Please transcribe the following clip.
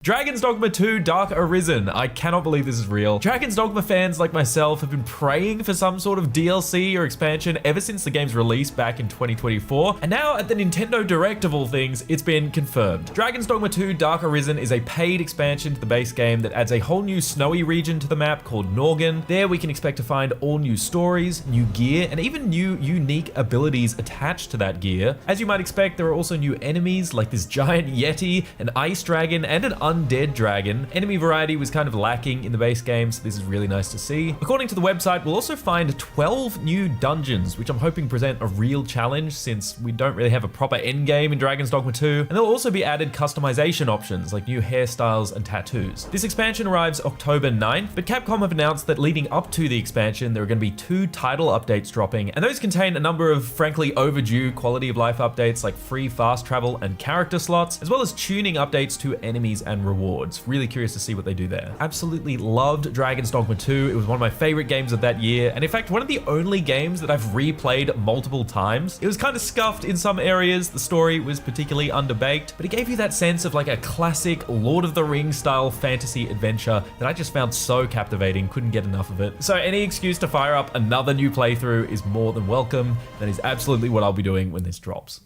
Dragon's Dogma 2 Dark Arisen. I cannot believe this is real. Dragon's Dogma fans like myself have been praying for some sort of DLC or expansion ever since the game's release back in 2024, and now at the Nintendo Direct of all things, it's been confirmed. Dragon's Dogma 2 Dark Arisen is a paid expansion to the base game that adds a whole new snowy region to the map called Norgan. There we can expect to find all new stories, new gear, and even new unique abilities attached to that gear. As you might expect, there are also new enemies like this giant yeti, an ice dragon, and an undead dragon. Enemy variety was kind of lacking in the base game, so this is really nice to see. According to the website, we'll also find 12 new dungeons, which I'm hoping present a real challenge since we don't really have a proper end game in Dragon's Dogma 2. And there'll also be added customization options like new hairstyles and tattoos. This expansion arrives October 9th, but Capcom have announced that leading up to the expansion, there are going to be 2 title updates dropping, and those contain a number of frankly overdue quality of life updates like free fast travel and character slots, as well as tuning updates to enemies and rewards. Really curious to see what they do there. Absolutely loved Dragon's Dogma 2. It was one of my favorite games of that year, and in fact, one of the only games that I've replayed multiple times. It was kind of scuffed in some areas. The story was particularly underbaked, but it gave you that sense of like a classic Lord of the Rings style fantasy adventure that I just found so captivating, couldn't get enough of it. So any excuse to fire up another new playthrough is more than welcome. That is absolutely what I'll be doing when this drops.